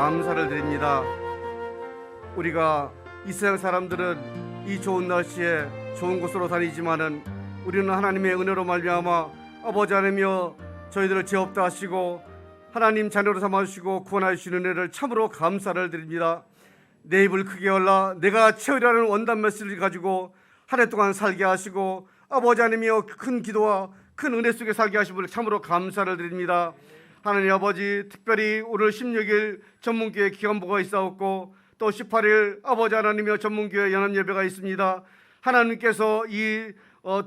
감사를 드립니다. 우리가 이 세상 사람들은 이 좋은 날씨에 좋은 곳으로 다니지만은 우리는 하나님의 은혜로 말미암아 아버지 하나님이여 저희들을 죄 없다 하시고 하나님 자녀로 삼아주시고 구원하여 주시는 은혜를 참으로 감사를 드립니다. 내 입을 크게 열라 내가 채우리라는 원단 메시지를 가지고 한 해 동안 살게 하시고 아버지 하나님이여 큰 기도와 큰 은혜 속에 살게 하심을 참으로 감사를 드립니다. 하나님 아버지, 특별히 오늘 16일 전문교회 기간보가 있사옵고 또 18일 아버지 하나님이여 전문교회 연합예배가 있습니다. 하나님께서 이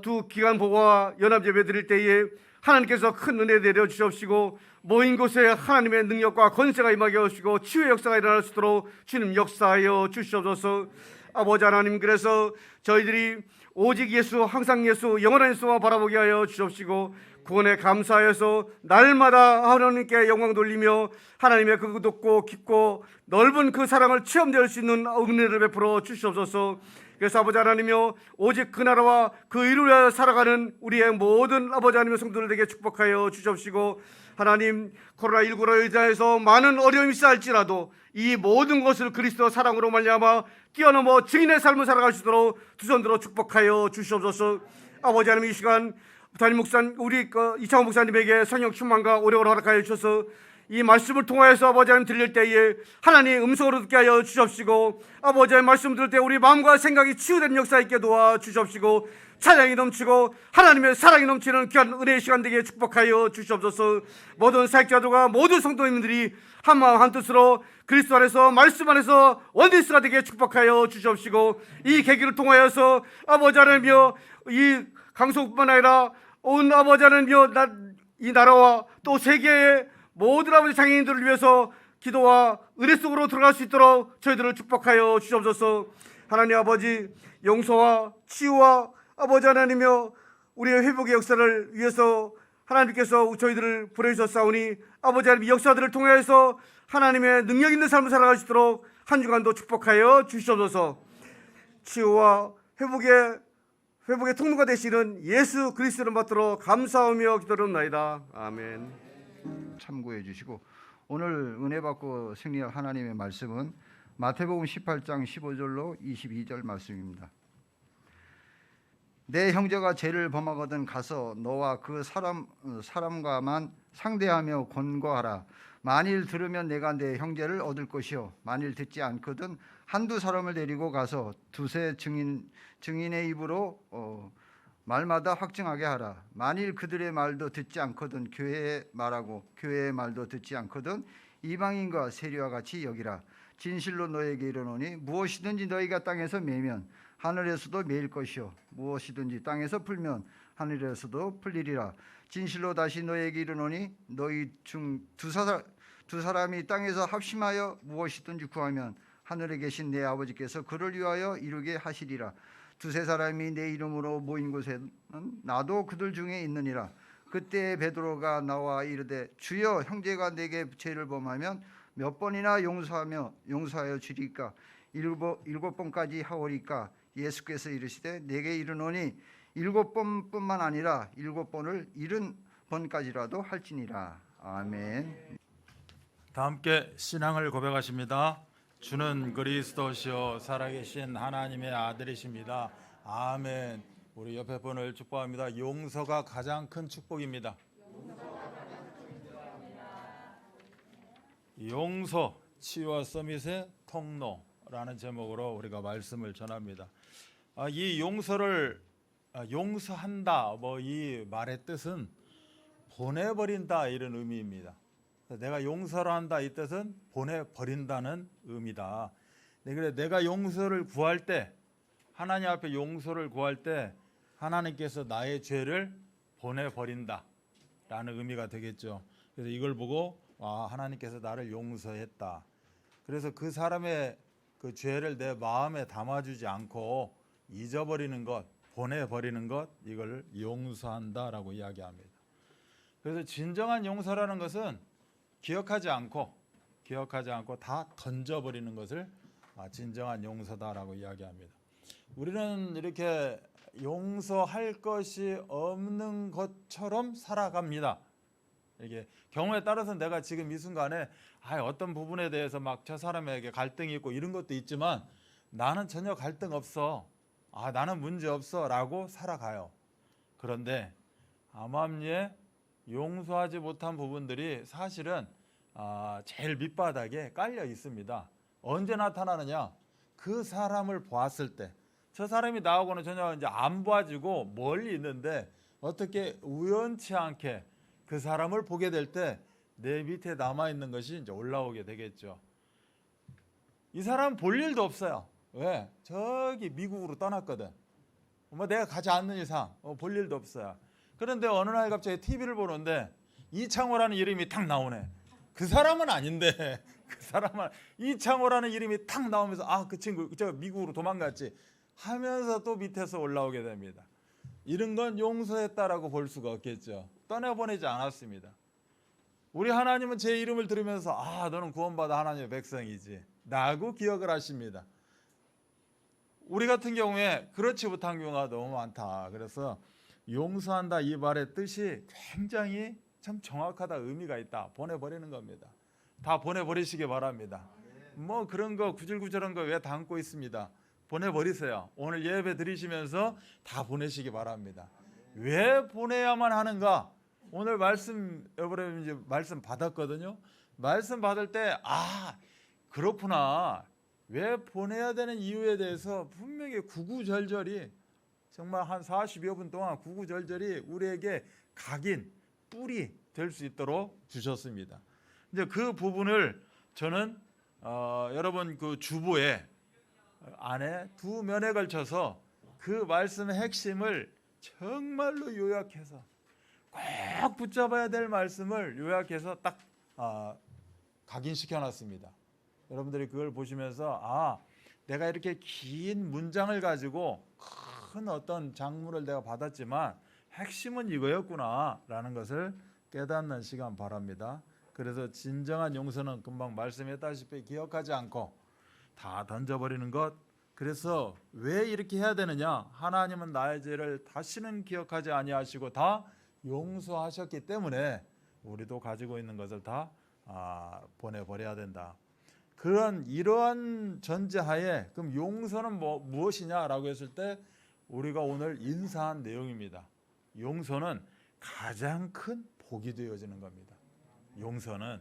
두 기간보가 연합예배 드릴 때에 하나님께서 큰 은혜 내려 주시옵시고 모인 곳에 하나님의 능력과 권세가 임하게 하시고 치유의 역사가 일어날 수 있도록 주님 역사하여 주시옵소서. 아버지 하나님, 그래서 저희들이 오직 예수, 항상 예수, 영원한 예수만 바라보게 하여 주옵시고 구원에 감사하여서 날마다 하나님께 영광 돌리며 하나님의 그 높고 깊고 넓은 그 사랑을 체험될 수 있는 은혜를 베풀어 주시옵소서. 그래서 아버지 하나님이여 오직 그 나라와 그 이루려 살아가는 우리의 모든 아버지 하나님의 성도들에게 축복하여 주시옵시고 하나님, 코로나19로 인해서 많은 어려움이 있을지라도 이 모든 것을 그리스도 사랑으로 말미암아 뛰어넘어 증인의 삶을 살아갈 수 있도록 두 손 들어 축복하여 주시옵소서. 아버지 하나님, 이 시간 담임 목사 우리 이창호 목사님에게 성령 충만과 오래오래 허락하여 주셔서 이 말씀을 통하여서 아버지 하나님 들릴 때에 하나님 음성으로 듣게 하여 주시옵시고 아버지의 말씀 들을 때 우리 마음과 생각이 치유되는 역사 있게 도와 주시옵시고 찬양이 넘치고 하나님의 사랑이 넘치는 귀한 은혜의 시간 되게 축복하여 주시옵소서. 모든 사역자들과 모든 성도님들이 한마음 한뜻으로 그리스도 안에서 말씀 안에서 원리스가 되게 축복하여 주시옵시고 이 계기를 통하여서 아버지 하나님이여 이 강서뿐만 아니라 온 아버지 하나님이여 이 나라와 또 세계의 모든 아버지 장애인들을 위해서 기도와 은혜 속으로 들어갈 수 있도록 저희들을 축복하여 주시옵소서. 하나님 아버지, 용서와 치유와 아버지 하나님이여 우리의 회복의 역사를 위해서 하나님께서 저희들을 보내주셨사오니 아버지 하나님 이 역사들을 통해서 하나님의 능력 있는 삶을 살아갈 수 있도록 한 주간도 축복하여 주시옵소서. 치유와 회복의 통로가 되시는 예수 그리스도를 받들어 감사하며 기도하옵나이다. 아멘. 참고해 주시고 오늘 은혜 받고 승리할 하나님의 말씀은 마태복음 18장 15절로 22절 말씀입니다. 내 형제가 죄를 범하거든 가서 너와 그 사람과만 상대하며 권고하라. 만일 들으면 내가 내 형제를 얻을 것이요 만일 듣지 않거든 한두 사람을 데리고 가서 두세 증인의 입으로 말마다 확증하게 하라. 만일 그들의 말도 듣지 않거든 교회의 말하고 교회의 말도 듣지 않거든 이방인과 세리와 같이 여기라. 진실로 너에게 이르노니 무엇이든지 너희가 땅에서 매면 하늘에서도 매일 것이요 무엇이든지 땅에서 풀면 하늘에서도 풀리리라. 진실로 다시 너에게 이르노니 너희 중 두 사람이 땅에서 합심하여 무엇이든지 구하면 하늘에 계신 내 아버지께서 그를 위하여 이루게 하시리라. 두세 사람이 내 이름으로 모인 곳에는 나도 그들 중에 있느니라. 그때 베드로가 나와 이르되 주여, 형제가 내게 죄를 범하면 몇 번이나 용서하여 주리까? 일곱 번까지 하오리까? 예수께서 이르시되 내게 이르노니 7번뿐만 아니라 7번을 70번까지라도 할지니라. 아멘. 다 함께 신앙을 고백하십니다. 주는 그리스도시요 살아계신 하나님의 아들이십니다. 아멘. 우리 옆에 분을 축복합니다. 용서가 가장 큰 축복입니다. 용서, 치유와 서밋의 통로라는 제목으로 우리가 말씀을 전합니다. 이 용서를 용서한다, 이 말의 뜻은 보내버린다 이런 의미입니다. 내가 용서를 한다 이 뜻은 보내버린다는 의미다. 그래 내가 용서를 구할 때, 하나님 앞에 용서를 구할 때 하나님께서 나의 죄를 보내버린다 라는 의미가 되겠죠. 그래서 이걸 보고 하나님께서 나를 용서했다. 그래서 그 사람의 그 죄를 내 마음에 담아주지 않고 잊어버리는 것, 보내버리는 것, 이걸 용서한다라고 이야기합니다. 그래서 진정한 용서라는 것은 기억하지 않고 다 던져버리는 것을 진정한 용서다라고 이야기합니다. 우리는 이렇게 용서할 것이 없는 것처럼 살아갑니다. 이게 경우에 따라서 내가 지금 이 순간에 어떤 부분에 대해서 막 저 사람에게 갈등이 있고 이런 것도 있지만 나는 전혀 갈등 없어. 나는 문제 없어라고 살아가요. 그런데 암암리에 용서하지 못한 부분들이 사실은 제일 밑바닥에 깔려 있습니다. 언제 나타나느냐? 그 사람을 보았을 때, 저 사람이 나하고는 전혀 이제 안 봐지고 멀리 있는데 어떻게 우연치 않게 그 사람을 보게 될 때 내 밑에 남아 있는 것이 이제 올라오게 되겠죠. 이 사람 볼 일도 없어요. 왜? 저기 미국으로 떠났거든. 내가 가지 않는 이상 볼 일도 없어요. 그런데 어느 날 갑자기 TV를 보는데 이창호라는 이름이 탁 나오네. 그 사람은 아닌데 그 사람은 이창호라는 이름이 탁 나오면서 그 친구 저 미국으로 도망갔지 하면서 또 밑에서 올라오게 됩니다. 이런 건 용서했다라고 볼 수가 없겠죠. 떠나보내지 않았습니다. 우리 하나님은 제 이름을 들으면서 너는 구원받아 하나님의 백성이지 라고 기억을 하십니다. 우리 같은 경우에 그렇지 못한 경우가 너무 많다. 그래서 용서한다 이 말의 뜻이 굉장히 참 정확하다, 의미가 있다. 보내버리는 겁니다. 다 보내버리시기 바랍니다. 그런 거 구질구질한 거 왜 담고 있습니다. 보내버리세요. 오늘 예배 드리시면서 다 보내시기 바랍니다. 왜 보내야만 하는가? 오늘 말씀 여러분 이제 말씀 받았거든요. 말씀 받을 때 그렇구나. 왜 보내야 되는 이유에 대해서 분명히 구구절절히 정말 한 40여 분 동안 구구절절히 우리에게 각인, 뿔이 될 수 있도록 주셨습니다. 이제 그 부분을 저는 여러분 그 주보에 안에 두 면에 걸쳐서 그 말씀의 핵심을 정말로 요약해서 꼭 붙잡아야 될 말씀을 요약해서 딱 각인시켜 놨습니다. 여러분들이 그걸 보시면서 내가 이렇게 긴 문장을 가지고 큰 어떤 작물을 내가 받았지만 핵심은 이거였구나 라는 것을 깨닫는 시간 바랍니다. 그래서 진정한 용서는 금방 말씀했다시피 기억하지 않고 다 던져버리는 것. 그래서 왜 이렇게 해야 되느냐? 하나님은 나의 죄를 다시는 기억하지 아니하시고 다 용서하셨기 때문에 우리도 가지고 있는 것을 다 보내버려야 된다. 이러한 전제하에 그럼 용서는 무엇이냐라고 했을 때 우리가 오늘 인사한 내용입니다. 용서는 가장 큰 복이 되어지는 겁니다. 용서는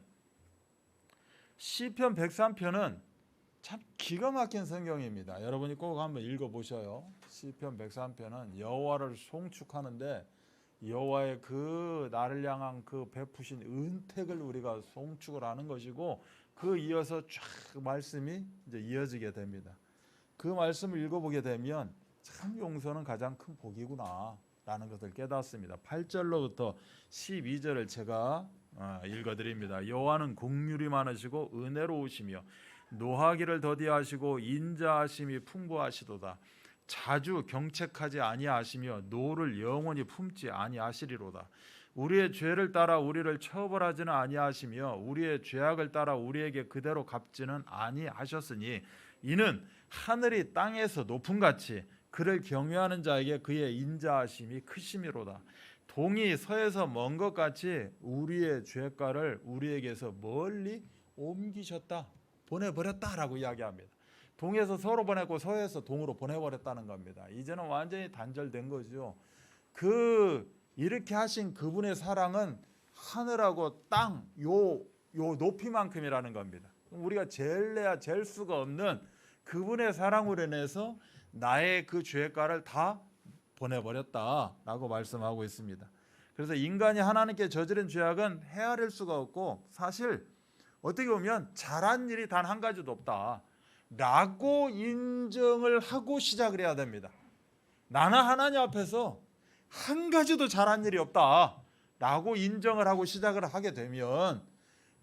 시편 103편은 참 기가 막힌 성경입니다. 여러분이 꼭 한번 읽어보셔요. 시편 103편은 여호와를 송축하는데 여호와의 그 나를 향한 그 베푸신 은택을 우리가 송축을 하는 것이고 그 이어서 쫙 말씀이 이제 이어지게 됩니다. 그 말씀을 읽어보게 되면 참 용서는 가장 큰 복이구나 라는 것을 깨닫습니다. 8절로부터 12절을 제가 읽어드립니다. 여호와는 긍휼이 많으시고 은혜로우시며 노하기를 더디하시고 인자하심이 풍부하시도다. 자주 경책하지 아니하시며 노를 영원히 품지 아니하시리로다. 우리의 죄를 따라 우리를 처벌하지는 아니하시며 우리의 죄악을 따라 우리에게 그대로 갚지는 아니하셨으니 이는 하늘이 땅에서 높음같이 그를 경외하는 자에게 그의 인자하심이 크심이로다. 동이 서에서 먼 것 같이 우리의 죄가를 우리에게서 멀리 옮기셨다. 보내버렸다라고 이야기합니다. 동에서 서로 보내고 서에서 동으로 보내버렸다는 겁니다. 이제는 완전히 단절된 거죠. 이렇게 하신 그분의 사랑은 하늘하고 땅 요 높이만큼이라는 겁니다. 우리가 잴래야 잴 수가 없는 그분의 사랑으로 인해서 나의 그 죄가를 다 보내버렸다라고 말씀하고 있습니다. 그래서 인간이 하나님께 저지른 죄악은 헤아릴 수가 없고 사실 어떻게 보면 잘한 일이 단 한 가지도 없다 라고 인정을 하고 시작을 해야 됩니다. 나는 하나님 앞에서 한 가지도 잘한 일이 없다 라고 인정을 하고 시작을 하게 되면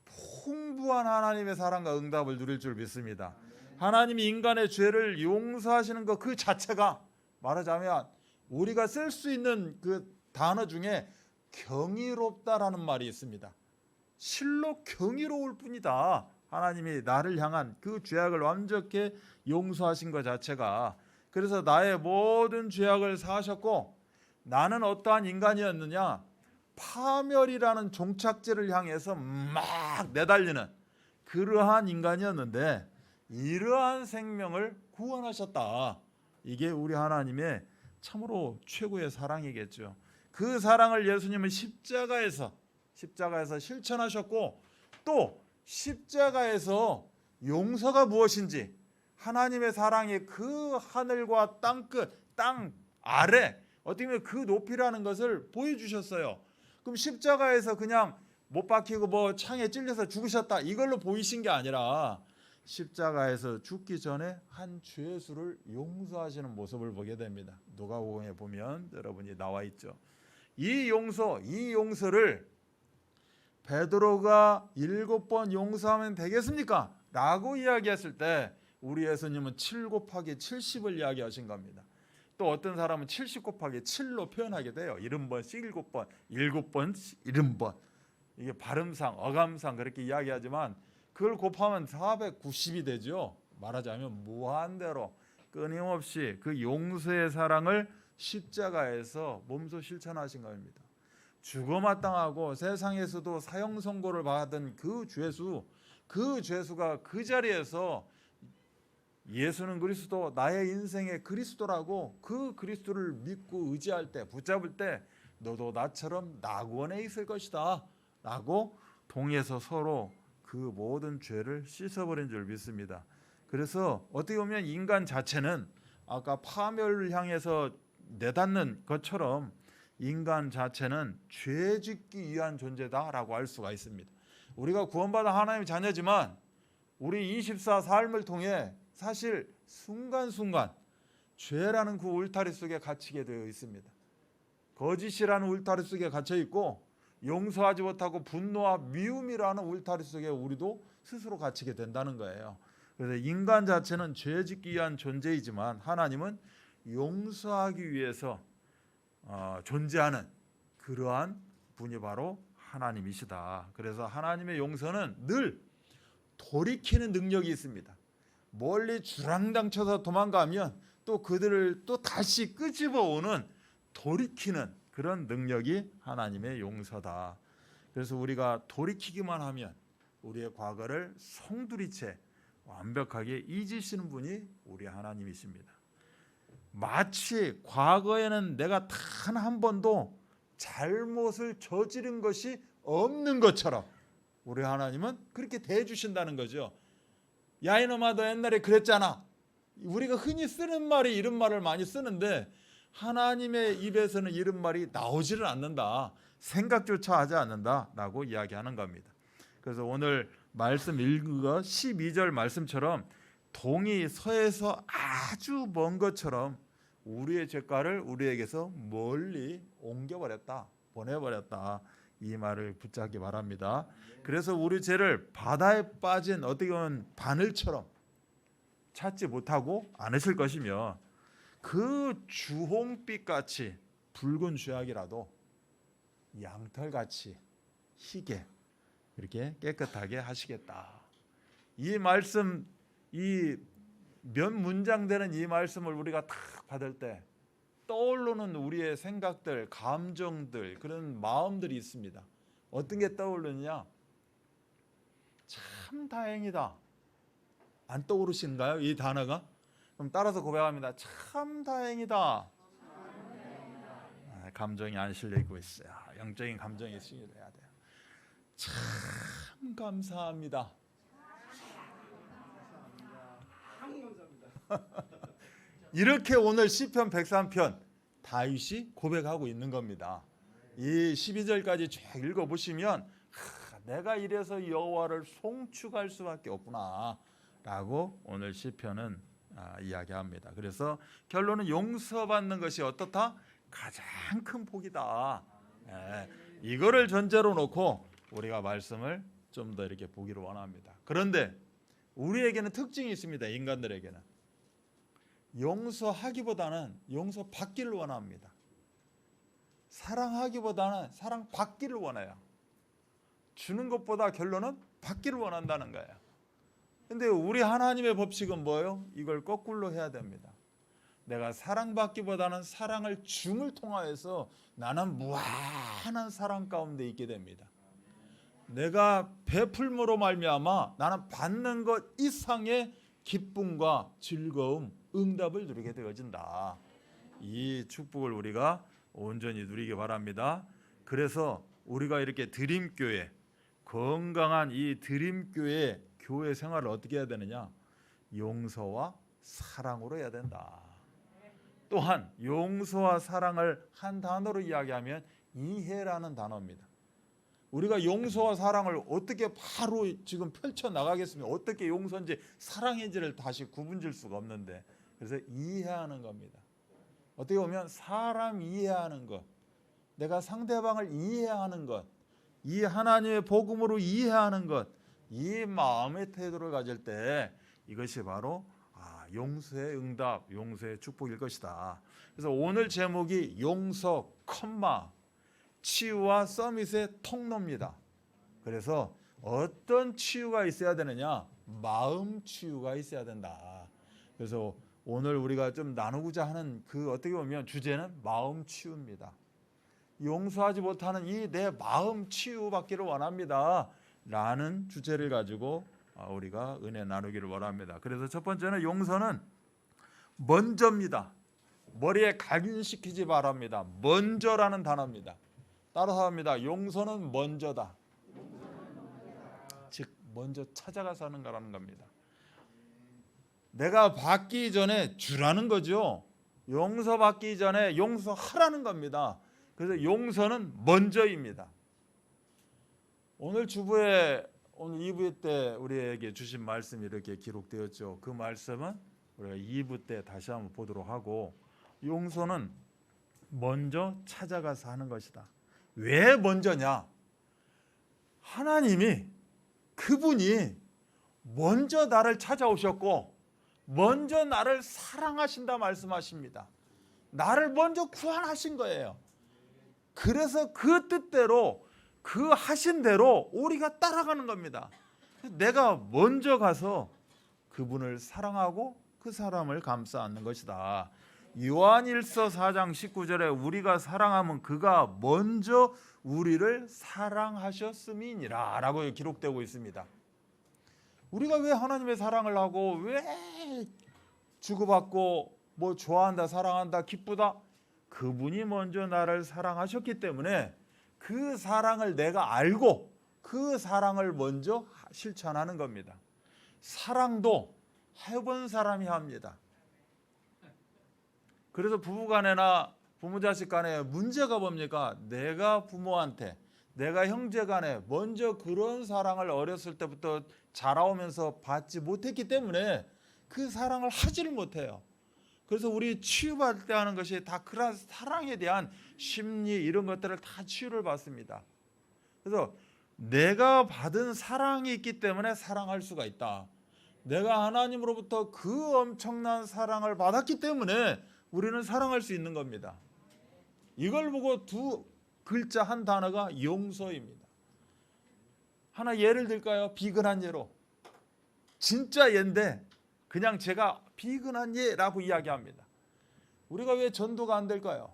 풍부한 하나님의 사랑과 응답을 누릴 줄 믿습니다. 하나님이 인간의 죄를 용서하시는 것 그 자체가 말하자면 우리가 쓸 수 있는 그 단어 중에 경이롭다라는 말이 있습니다. 실로 경이로울 뿐이다. 하나님이 나를 향한 그 죄악을 완전히 용서하신 것 자체가. 그래서 나의 모든 죄악을 사하셨고 나는 어떠한 인간이었느냐? 파멸이라는 종착지를 향해서 막 내달리는 그러한 인간이었는데 이러한 생명을 구원하셨다. 이게 우리 하나님의 참으로 최고의 사랑이겠죠. 그 사랑을 예수님은 십자가에서 실천하셨고, 또 십자가에서 용서가 무엇인지, 하나님의 사랑이 그 하늘과 땅 아래 어떻게 보면 그 높이라는 것을 보여주셨어요. 그럼 십자가에서 그냥 못 박히고 뭐 창에 찔려서 죽으셨다 이걸로 보이신 게 아니라 십자가에서 죽기 전에 한 죄수를 용서하시는 모습을 보게 됩니다. 누가복음에 보면 여러분이 나와 있죠. 이 용서를 베드로가 7번 용서하면 되겠습니까? 라고 이야기했을 때 우리 예수님은 7 곱하기 70을 이야기하신 겁니다. 또 어떤 사람은 70 곱하기 7로 표현하게 돼요. 70번씩 7번, 7번 70번. 이게 발음상, 어감상 그렇게 이야기하지만 그걸 곱하면 490이 되죠. 말하자면 무한대로 끊임없이 그 용서의 사랑을 십자가에서 몸소 실천하신 겁니다. 죽어마땅하고 세상에서도 사형 선고를 받은 그 죄수가 그 자리에서 예수는 그리스도, 나의 인생의 그리스도라고 그 그리스도를 믿고 의지할 때, 붙잡을 때 너도 나처럼 낙원에 있을 것이다 라고 동에서 서로 그 모든 죄를 씻어버린 줄 믿습니다. 그래서 어떻게 보면 인간 자체는 아까 파멸을 향해서 내닫는 것처럼 인간 자체는 죄 짓기 위한 존재다라고 할 수가 있습니다. 우리가 구원받은 하나님의 자녀지만 우리 24 삶을 통해 사실 순간순간 죄라는 그 울타리 속에 갇히게 되어 있습니다. 거짓이라는 울타리 속에 갇혀 있고 용서하지 못하고 분노와 미움이라는 울타리 속에 우리도 스스로 갇히게 된다는 거예요. 그래서 인간 자체는 죄 짓기 위한 존재이지만 하나님은 용서하기 위해서 존재하는 그러한 분이 바로 하나님이시다. 그래서 하나님의 용서는 늘 돌이키는 능력이 있습니다. 멀리 주랑당쳐서 도망가면 또 그들을 또 다시 끄집어오는 돌이키는 그런 능력이 하나님의 용서다. 그래서 우리가 돌이키기만 하면 우리의 과거를 송두리째 완벽하게 잊으시는 분이 우리 하나님이십니다. 마치 과거에는 내가 단 한 번도 잘못을 저지른 것이 없는 것처럼 우리 하나님은 그렇게 대해주신다는 거죠. 야 이놈아 너 옛날에 그랬잖아. 우리가 흔히 쓰는 말이 이런 말을 많이 쓰는데 하나님의 입에서는 이런 말이 나오지를 않는다. 생각조차 하지 않는다라고 이야기하는 겁니다. 그래서 오늘 말씀 읽은 거 12절 말씀처럼 동이 서에서 아주 먼 것처럼 우리의 죄가를 우리에게서 멀리 옮겨버렸다. 보내버렸다. 이 말을 붙잡기 바랍니다. 그래서 우리 죄를 바다에 빠진 어떻게 보면 바늘처럼 찾지 못하고 않으실 것이며 그 주홍빛같이 붉은 죄악이라도 양털같이 희게 이렇게 깨끗하게 하시겠다. 이 말씀, 이 몇 문장 되는 이 말씀을 우리가 딱 받을 때 떠오르는 우리의 생각들, 감정들, 그런 마음들이 있습니다. 어떤 게 떠오르느냐? 참 다행이다. 안 떠오르시는가요? 이 단어가? 그럼 따라서 고백합니다. 참 다행이다. 감정이 안 실리고 있어요. 영적인 감정이 실려야 돼요. 참 감사합니다. 이렇게 오늘 시편 103편 다윗이 고백하고 있는 겁니다. 이 12절까지 쭉 읽어보시면 내가 이래서 여호와를 송축할 수밖에 없구나 라고 오늘 시편은 이야기합니다. 그래서 결론은 용서받는 것이 어떻다? 가장 큰 복이다. 이거를 전제로 놓고 우리가 말씀을 좀 더 이렇게 보기를 원합니다. 그런데 우리에게는 특징이 있습니다. 인간들에게는 용서하기보다는 용서받기를 원합니다. 사랑하기보다는 사랑받기를 원해요. 주는 것보다 결론은 받기를 원한다는 거예요. 근데 우리 하나님의 법칙은 뭐예요? 이걸 거꾸로 해야 됩니다. 내가 사랑받기보다는 사랑을 줌을 통하여서 나는 무한한 사랑 가운데 있게 됩니다. 내가 베풀므로 말미암아 나는 받는 것 이상의 기쁨과 즐거움, 응답을 누리게 되어진다. 이 축복을 우리가 온전히 누리기 바랍니다. 그래서 우리가 이렇게 드림교회, 건강한 이 드림교회 교회 생활을 어떻게 해야 되느냐? 용서와 사랑으로 해야 된다. 또한 용서와 사랑을 한 단어로 이야기하면 이해라는 단어입니다. 우리가 용서와 사랑을 어떻게 바로 지금 펼쳐 나가겠습니까? 어떻게 용서인지 사랑인지를 다시 구분질 수가 없는데, 그래서 이해하는 겁니다. 어떻게 보면 사람 이해하는 것, 내가 상대방을 이해하는 것, 이 하나님의 복음으로 이해하는 것, 이 마음의 태도를 가질 때 이것이 바로 용서의 응답, 용서의 축복일 것이다. 그래서 오늘 제목이 용서, 치유와 서밋의 통로입니다. 그래서 어떤 치유가 있어야 되느냐? 마음 치유가 있어야 된다. 그래서 오늘 우리가 좀 나누고자 하는 그 어떻게 보면 주제는 마음 치유입니다. 용서하지 못하는 이 내 마음 치유받기를 원합니다. 라는 주제를 가지고 우리가 은혜 나누기를 원합니다. 그래서 첫 번째는 용서는 먼저입니다. 머리에 각인시키지 바랍니다. 먼저라는 단어입니다. 따라서 합니다. 용서는 먼저다. 즉 먼저 찾아가서 하는 거라는 겁니다. 내가 받기 전에 주라는 거죠. 용서받기 전에 용서하라는 겁니다. 그래서 용서는 먼저입니다. 오늘 주부에 오늘 2부 때 우리에게 주신 말씀이 이렇게 기록되었죠. 그 말씀은 우리가 2부 때 다시 한번 보도록 하고, 용서는 먼저 찾아가서 하는 것이다. 왜 먼저냐? 하나님이 그분이 먼저 나를 찾아오셨고 먼저 나를 사랑하신다 말씀하십니다. 나를 먼저 구원하신 거예요. 그래서 그 뜻대로 그 하신 대로 우리가 따라가는 겁니다. 내가 먼저 가서 그분을 사랑하고 그 사람을 감싸 안는 것이다. 요한일서 4장 19절에 우리가 사랑하면 그가 먼저 우리를 사랑하셨음이니라 라고 기록되고 있습니다. 우리가 왜 하나님의 사랑을 하고 왜 주고받고 뭐 좋아한다, 사랑한다, 기쁘다? 그분이 먼저 나를 사랑하셨기 때문에 그 사랑을 내가 알고 그 사랑을 먼저 실천하는 겁니다. 사랑도 해본 사람이 합니다. 그래서 부부간에나 부모자식 간에 문제가 뭡니까? 내가 부모한테, 내가 형제간에 먼저 그런 사랑을 어렸을 때부터 자라오면서 받지 못했기 때문에 그 사랑을 하지를 못해요. 그래서 우리 치유받을 때 하는 것이 다 그런 사랑에 대한 심리 이런 것들을 다 치유를 받습니다. 그래서 내가 받은 사랑이 있기 때문에 사랑할 수가 있다. 내가 하나님으로부터 그 엄청난 사랑을 받았기 때문에 우리는 사랑할 수 있는 겁니다. 이걸 보고 두 글자 한 단어가 용서입니다. 하나 예를 들까요? 비근한 예로. 진짜 예인데 그냥 제가 비근한 예라고 이야기합니다. 우리가 왜 전도가 안 될까요?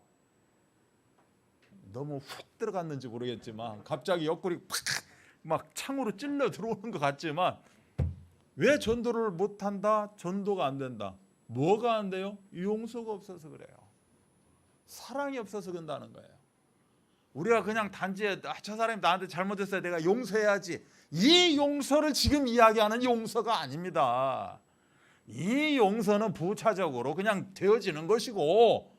너무 훅 들어갔는지 모르겠지만 갑자기 옆구리 막 창으로 찔러 들어오는 것 같지만 왜 전도를 못한다? 전도가 안 된다. 뭐가 안 돼요? 용서가 없어서 그래요. 사랑이 없어서 그런다는 거예요. 우리가 그냥 단지 저 사람이 나한테 잘못했어요, 내가 용서해야지, 이 용서를 지금 이야기하는 용서가 아닙니다. 이 용서는 부차적으로 그냥 되어지는 것이고,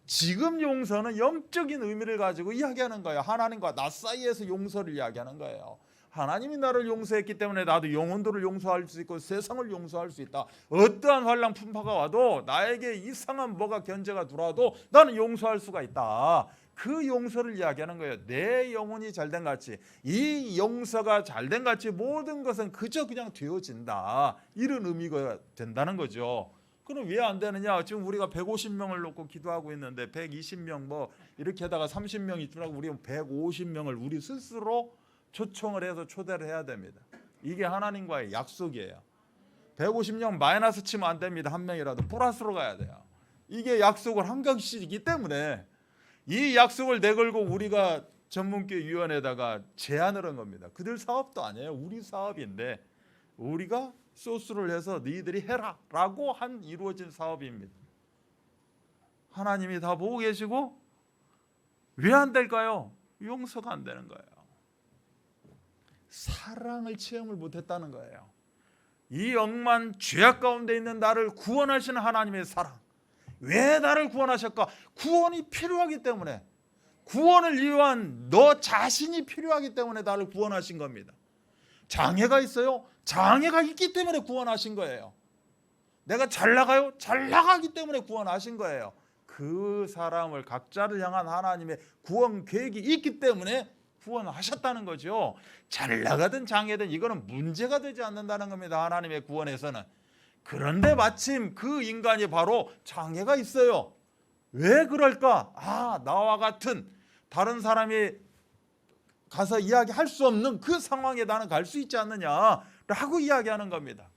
지금 용서는 영적인 의미를 가지고 이야기하는 거예요. 하나님과 나 사이에서 용서를 이야기하는 거예요. 하나님이 나를 용서했기 때문에 나도 영혼들을 용서할 수 있고 세상을 용서할 수 있다. 어떠한 환난 풍파가 와도 나에게 이상한 뭐가 견제가 들어와도 나는 용서할 수가 있다. 그 용서를 이야기하는 거예요. 내 영혼이 잘된 같이, 이 용서가 잘된 같이 모든 것은 그저 그냥 되어진다. 이런 의미가 된다는 거죠. 그럼 왜 안 되느냐? 지금 우리가 150명을 놓고 기도하고 있는데 120명 뭐 이렇게 하다가 30명이 있더라고. 우리 150명을 우리 스스로 초청을 해서 초대를 해야 됩니다. 이게 하나님과의 약속이에요. 150명 마이너스 치면 안 됩니다. 한 명이라도 플러스로 가야 돼요. 이게 약속을 한 것이기 때문에 이 약속을 내걸고 우리가 전문교위원회에다가 제안을 한 겁니다. 그들 사업도 아니에요. 우리 사업인데 우리가 소스를 해서 너희들이 해라 라고 한 이루어진 사업입니다. 하나님이 다 보고 계시고 왜 안 될까요? 용서가 안 되는 거예요. 사랑을 체험을 못했다는 거예요. 이 억만 죄악 가운데 있는 나를 구원하시는 하나님의 사랑. 왜 나를 구원하셨까? 구원이 필요하기 때문에, 구원을 위한 너 자신이 필요하기 때문에 나를 구원하신 겁니다. 장애가 있어요? 장애가 있기 때문에 구원하신 거예요. 내가 잘 나가요? 잘 나가기 때문에 구원하신 거예요. 그 사람을 각자를 향한 하나님의 구원 계획이 있기 때문에 구원하셨다는 거죠. 잘 나가든 장애든 이거는 문제가 되지 않는다는 겁니다. 하나님의 구원에서는. 그런데 마침 그 인간이 바로 장애가 있어요. 왜 그럴까? 나와 같은 다른 사람이 가서 이야기할 수 없는 그 상황에 나는 갈 수 있지 않느냐라고 이야기하는 겁니다.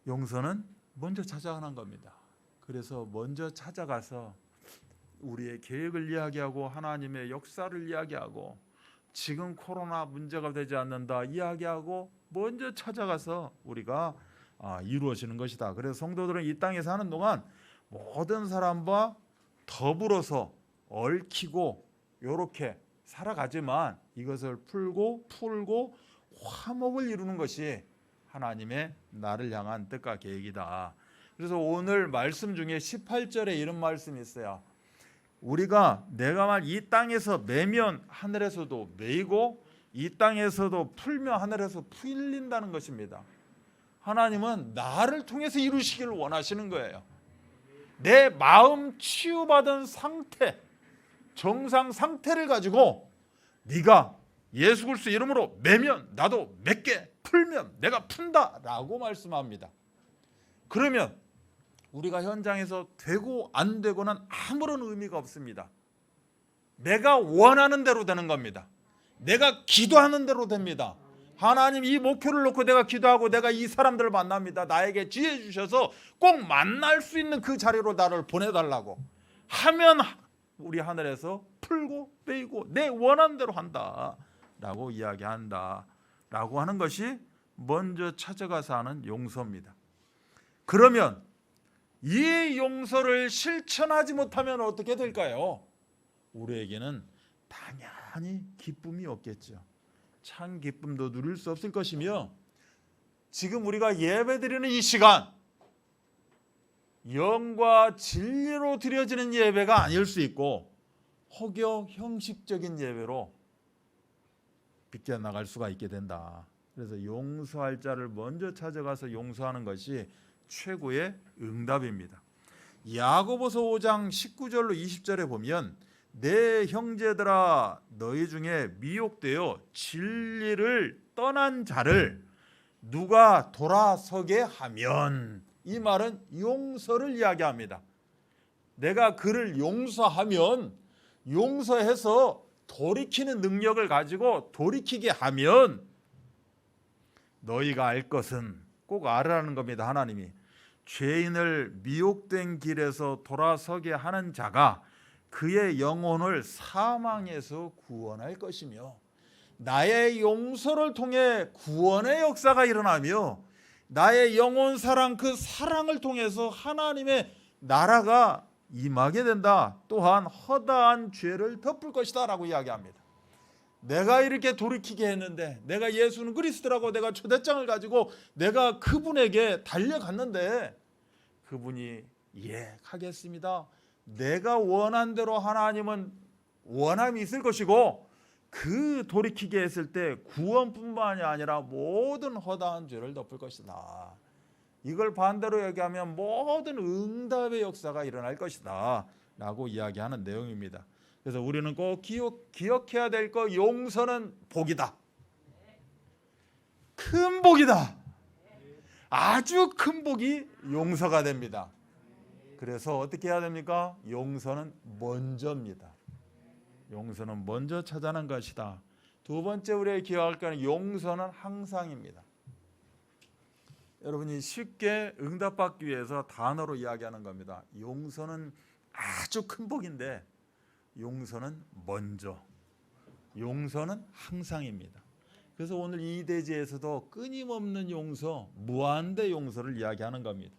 용서는 먼저 찾아가는 겁니다. 그래서 먼저 찾아가서 우리의 계획을 이야기하고 하나님의 역사를 이야기하고 지금 코로나 문제가 되지 않는다 이야기하고 먼저 찾아가서 우리가 이루어지는 것이다. 그래서 성도들은 이 땅에 사는 동안 모든 사람과 더불어서 얽히고 이렇게 살아가지만 이것을 풀고 화목을 이루는 것이 하나님의 나를 향한 뜻과 계획이다. 그래서 오늘 말씀 중에 18절에 이런 말씀이 있어요. 우리가 내가 이 땅에서 매면 하늘에서도 매이고 이 땅에서도 풀면 하늘에서 풀린다는 것입니다. 하나님은 나를 통해서 이루시기를 원하시는 거예요. 내 마음 치유받은 상태, 정상 상태를 가지고 네가 예수 그리스도 이름으로 매면 나도 맺게, 풀면 내가 푼다라고 말씀합니다. 그러면 우리가 현장에서 되고 안 되고는 아무런 의미가 없습니다. 내가 원하는 대로 되는 겁니다. 내가 기도하는 대로 됩니다. 하나님 이 목표를 놓고 내가 기도하고 내가 이 사람들을 만납니다. 나에게 지혜 주셔서 꼭 만날 수 있는 그 자리로 나를 보내달라고 하면 우리 하늘에서 풀고 빼고 내 원하는 대로 한다라고 이야기한다라고 하는 것이 먼저 찾아가서 하는 용서입니다. 그러면 이 용서를 실천하지 못하면 어떻게 될까요? 우리에게는 당연히 기쁨이 없겠죠. 참 기쁨도 누릴 수 없을 것이며 지금 우리가 예배드리는 이 시간 영과 진리로 드려지는 예배가 아닐 수 있고 혹여 형식적인 예배로 비껴나갈 수가 있게 된다. 그래서 용서할 자를 먼저 찾아가서 용서하는 것이 최고의 응답입니다. 야고보서 5장 19절로 20절에 보면 내 형제들아 너희 중에 미혹되어 진리를 떠난 자를 누가 돌아서게 하면, 이 말은 용서를 이야기합니다. 내가 그를 용서하면, 용서해서 돌이키는 능력을 가지고 돌이키게 하면 너희가 알 것은, 꼭 알으라는 겁니다. 하나님이 죄인을 미혹된 길에서 돌아서게 하는 자가 그의 영혼을 사망에서 구원할 것이며 나의 용서를 통해 구원의 역사가 일어나며 나의 영혼 사랑, 그 사랑을 통해서 하나님의 나라가 임하게 된다. 또한 허다한 죄를 덮을 것이다 라고 이야기합니다. 내가 이렇게 돌이키게 했는데, 내가 예수는 그리스도라고 내가 초대장을 가지고 내가 그분에게 달려갔는데 그분이 하겠습니다. 내가 원한 대로 하나님은 원함이 있을 것이고 그 돌이키게 했을 때 구원뿐만이 아니라 모든 허다한 죄를 덮을 것이다. 이걸 반대로 얘기하면 모든 응답의 역사가 일어날 것이다 라고 이야기하는 내용입니다. 그래서 우리는 꼭 기억해야 될 거, 용서는 복이다. 큰 복이다. 아주 큰 복이 용서가 됩니다. 그래서 어떻게 해야 됩니까? 용서는 먼저입니다. 용서는 먼저 찾아낸 것이다. 두 번째 우리가 기억할 것은 용서는 항상입니다. 여러분이 쉽게 응답받기 위해서 단어로 이야기하는 겁니다. 용서는 아주 큰 복인데 용서는 먼저, 용서는 항상입니다. 그래서 오늘 이 대지에서도 끊임없는 용서, 무한대 용서를 이야기하는 겁니다.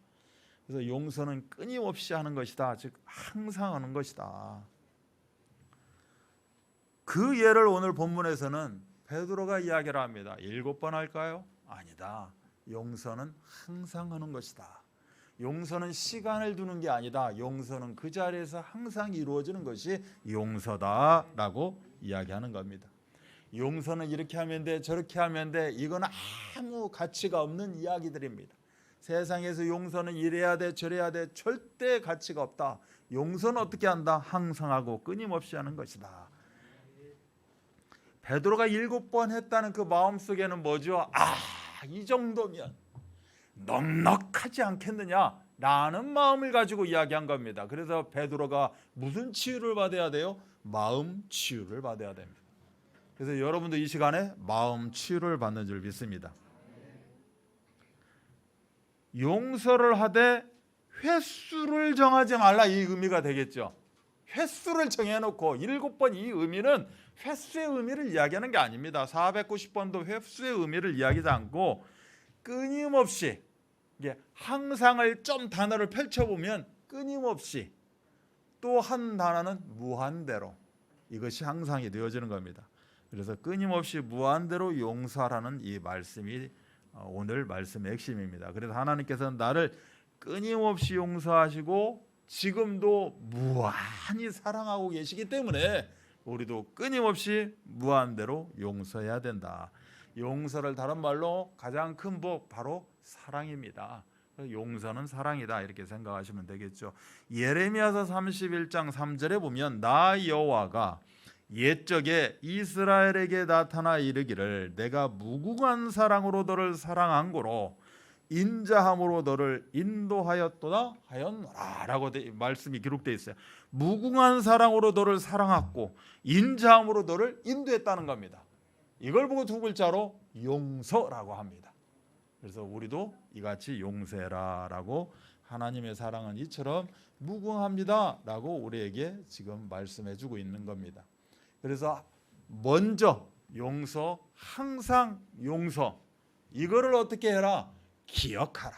그래서 용서는 끊임없이 하는 것이다. 즉 항상 하는 것이다. 그 예를 오늘 본문에서는 베드로가 이야기를 합니다. 7번 할까요? 아니다. 용서는 항상 하는 것이다. 용서는 시간을 두는 게 아니다. 용서는 그 자리에서 항상 이루어지는 것이 용서다라고 이야기하는 겁니다. 용서는 이렇게 하면 돼, 저렇게 하면 돼. 이건 아무 가치가 없는 이야기들입니다. 세상에서 용서는 이래야 돼, 저래야 돼. 절대 가치가 없다. 용서는 어떻게 한다? 항상 하고 끊임없이 하는 것이다. 베드로가 7번 했다는 그 마음속에는 뭐죠? 이 정도면 넉넉하지 않겠느냐라는 마음을 가지고 이야기한 겁니다. 그래서 베드로가 무슨 치유를 받아야 돼요? 마음 치유를 받아야 됩니다. 그래서 여러분도 이 시간에 마음 치유를 받는 줄 믿습니다. 용서를 하되 횟수를 정하지 말라, 이 의미가 되겠죠. 횟수를 정해놓고 7번, 이 의미는 횟수의 의미를 이야기하는 게 아닙니다. 490번도 횟수의 의미를 이야기하지 않고 끊임없이, 이게 항상을 좀 단어를 펼쳐보면 끊임없이, 또 한 단어는 무한대로, 이것이 항상이 되어지는 겁니다. 그래서 끊임없이 무한대로 용서하라는 이 말씀이 오늘 말씀의 핵심입니다. 그래서 하나님께서는 나를 끊임없이 용서하시고 지금도 무한히 사랑하고 계시기 때문에 우리도 끊임없이 무한대로 용서해야 된다. 용서를 다른 말로 가장 큰 복, 바로 사랑입니다. 용서는 사랑이다, 이렇게 생각하시면 되겠죠. 예레미야서 31장 3절에 보면 나 여호와가 옛적에 이스라엘에게 나타나 이르기를 내가 무궁한 사랑으로 너를 사랑한 고로 인자함으로 너를 인도하였도다 하였노라 라고 말씀이 기록되어 있어요. 무궁한 사랑으로 너를 사랑했고 인자함으로 너를 인도했다는 겁니다. 이걸 보고 두 글자로 용서라고 합니다. 그래서 우리도 이같이 용서해라 라고, 하나님의 사랑은 이처럼 무궁합니다 라고 우리에게 지금 말씀해 주고 있는 겁니다. 그래서 먼저 용서, 항상 용서, 이거를 어떻게 해라? 기억하라.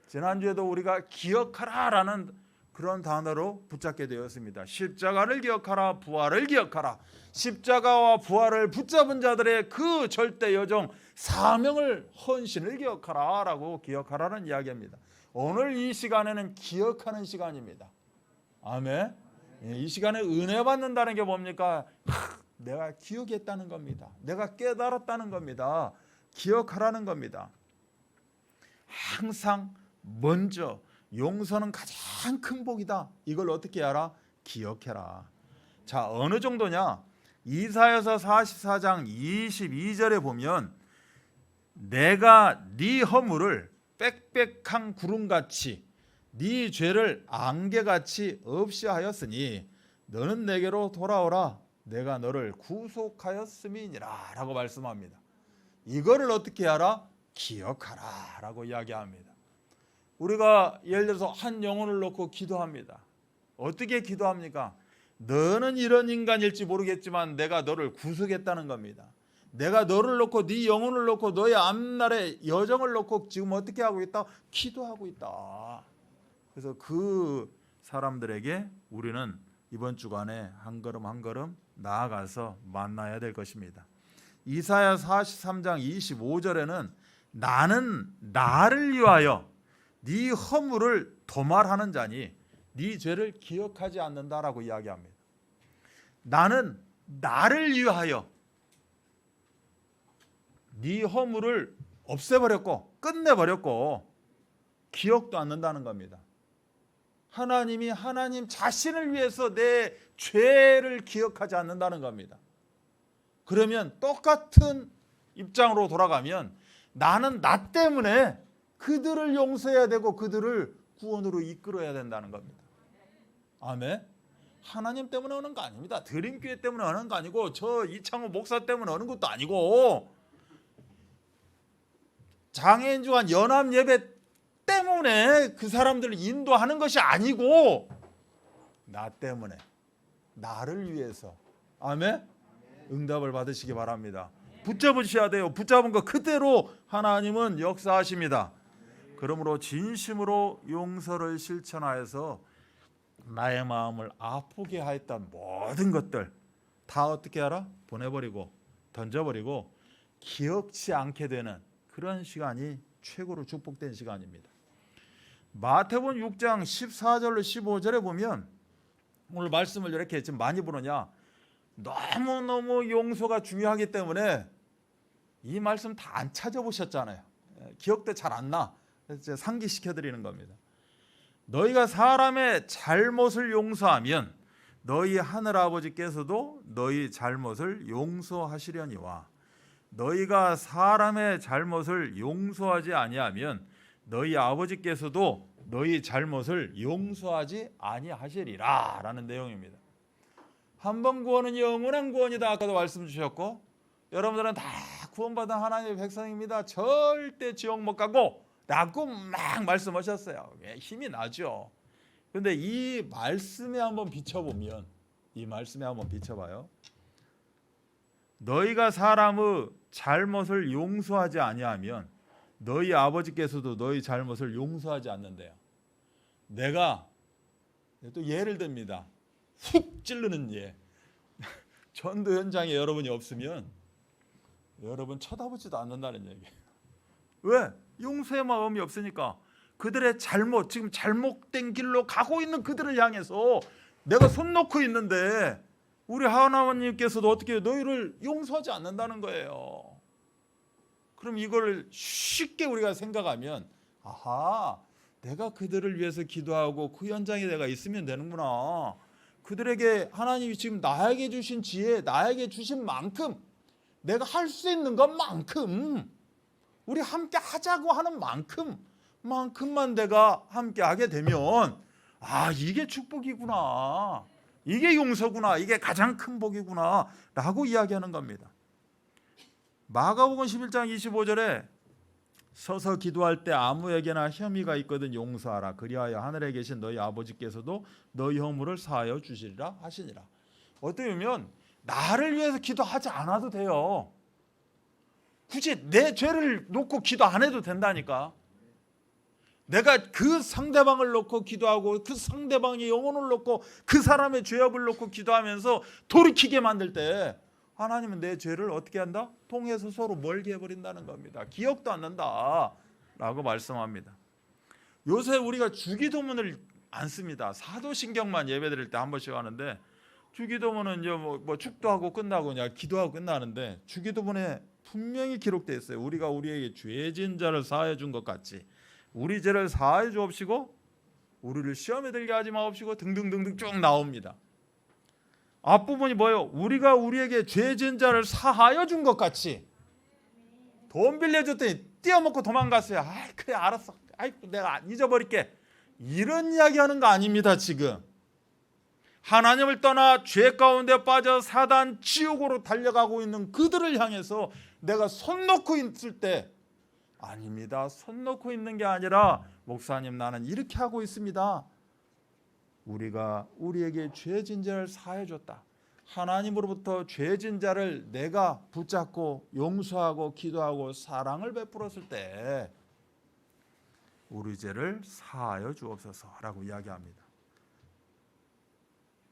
지난주에도 우리가 기억하라라는 그런 단어로 붙잡게 되었습니다. 십자가를 기억하라, 부활을 기억하라. 십자가와 부활을 붙잡은 자들의 그 절대 여정, 사명을, 헌신을 기억하라라고 기억하라는 이야기입니다. 오늘 이 시간에는 기억하는 시간입니다. 아멘. 이 시간에 은혜 받는다는 게 뭡니까? 내가 기억했다는 겁니다. 내가 깨달았다는 겁니다. 기억하라는 겁니다. 항상 먼저 용서는 가장 큰 복이다. 이걸 어떻게 알아? 기억해라. 자, 어느 정도냐? 이사야서 44장 22절에 보면 내가 네 허물을 빽빽한 구름같이 네 죄를 안개같이 없이 하였으니 너는 내게로 돌아오라. 내가 너를 구속하였음이니라 라고 말씀합니다. 이거를 어떻게 알아? 기억하라 라고 이야기합니다. 우리가 예를 들어서 한 영혼을 놓고 기도합니다. 어떻게 기도합니까? 너는 이런 인간일지 모르겠지만 내가 너를 구속했다는 겁니다. 내가 너를 놓고, 네 영혼을 놓고, 너의 앞날의 여정을 놓고 지금 어떻게 하고 있다? 기도하고 있다. 그래서 그 사람들에게 우리는 이번 주간에 한 걸음 한 걸음 나아가서 만나야 될 것입니다. 이사야 43장 25절에는 나는 나를 위하여 네 허물을 도말하는 자니 네 죄를 기억하지 않는다라고 이야기합니다. 나는 나를 위하여 네 허물을 없애버렸고 끝내버렸고 기억도 않는다는 겁니다. 하나님이 하나님 자신을 위해서 내 죄를 기억하지 않는다는 겁니다. 그러면 똑같은 입장으로 돌아가면 나는 나 때문에 그들을 용서해야 되고 그들을 구원으로 이끌어야 된다는 겁니다. 아멘. 하나님 때문에 오는 거 아닙니다. 드림교회 때문에 오는 거 아니고 저 이창호 목사 때문에 오는 것도 아니고 장애인 주간 연합 예배 때문에 그 사람들을 인도하는 것이 아니고 나 때문에, 나를 위해서. 아멘? 응답을 받으시기 바랍니다. 붙잡으셔야 돼요. 붙잡은 거 그대로 하나님은 역사하십니다. 그러므로 진심으로 용서를 실천하여서 나의 마음을 아프게 하였던 모든 것들 다 어떻게 하라? 보내버리고 던져버리고 기억지 않게 되는 그런 시간이 최고로 축복된 시간입니다. 마태복음 6장 14절로 15절에 보면, 오늘 말씀을 이렇게 지금 많이 보느냐, 너무너무 용서가 중요하기 때문에 이 말씀 다 안 찾아보셨잖아요. 기억도 잘 안 나. 그래서 상기시켜 드리는 겁니다. 너희가 사람의 잘못을 용서하면 너희 하늘아버지께서도 너희 잘못을 용서하시려니와 너희가 사람의 잘못을 용서하지 아니하면 너희 아버지께서도 너희 잘못을 용서하지 아니하시리라 라는 내용입니다. 한 번 구원은 영원한 구원이다. 아까도 말씀 주셨고, 여러분들은 다 구원받은 하나님의 백성입니다. 절대 지옥 못 가고 라고 막 말씀하셨어요. 힘이 나죠. 그런데 이 말씀에 한번 비춰보면, 이 말씀에 한번 비춰봐요. 너희가 사람의 잘못을 용서하지 아니하면 너희 아버지께서도 너희 잘못을 용서하지 않는데요. 내가 또 예를 듭니다. 훅 찌르는 예. 전도 현장에 여러분이 없으면 여러분 쳐다보지도 않는다는 얘기예요. 왜? 용서의 마음이 없으니까. 그들의 잘못, 지금 잘못된 길로 가고 있는 그들을 향해서 내가 손 놓고 있는데 우리 하나님께서도 어떻게 너희를 용서하지 않는다는 거예요. 그럼 이걸 쉽게 우리가 생각하면, 아하, 내가 그들을 위해서 기도하고 그 현장에 내가 있으면 되는구나. 그들에게 하나님이 지금 나에게 주신 지혜, 나에게 주신 만큼, 내가 할 수 있는 것만큼, 우리 함께 하자고 하는 만큼만 내가 함께 하게 되면, 아, 이게 축복이구나, 이게 용서구나, 이게 가장 큰 복이구나 라고 이야기하는 겁니다. 마가복음 11장 25절에 서서 기도할 때 아무에게나 혐의가 있거든 용서하라. 그리하여 하늘에 계신 너희 아버지께서도 너희 허물을 사하여 주시리라 하시니라. 어떻게 보면 나를 위해서 기도하지 않아도 돼요. 굳이 내 죄를 놓고 기도 안 해도 된다니까. 내가 그 상대방을 놓고 기도하고 그 상대방의 영혼을 놓고 그 사람의 죄업을 놓고 기도하면서 돌이키게 만들 때 하나님은 내 죄를 어떻게 한다? 통해서 서로 멀게 해버린다는 겁니다. 기억도 안 난다 라고 말씀합니다. 요새 우리가 주기도문을 안 씁니다. 사도신경만 예배드릴 때 한 번씩 하는데, 주기도문은 이제 뭐 축도하고 끝나고 그냥 기도하고 끝나는데, 주기도문에 분명히 기록되어 있어요. 우리가 우리에게 죄진 자를 사하여 준 것 같이 우리 죄를 사하여 주옵시고 우리를 시험에 들게 하지 마옵시고 등등등등 쭉 나옵니다. 앞부분이 뭐예요? 우리가 우리에게 죄진 자를 사하여 준 것 같이. 돈 빌려줬더니 떼어먹고 도망갔어요. 아, 그래 알았어. 아이, 내가 잊어버릴게. 이런 이야기하는 거 아닙니다. 지금 하나님을 떠나 죄 가운데 빠져 사단 지옥으로 달려가고 있는 그들을 향해서 내가 손 놓고 있을 때, 아닙니다. 손 놓고 있는 게 아니라, 목사님 나는 이렇게 하고 있습니다. 우리가 우리에게 죄진 자를 사해 줬다. 하나님으로부터 죄진 자를 내가 붙잡고 용서하고 기도하고 사랑을 베풀었을 때 우리 죄를 사하여 주옵소서라고 이야기합니다.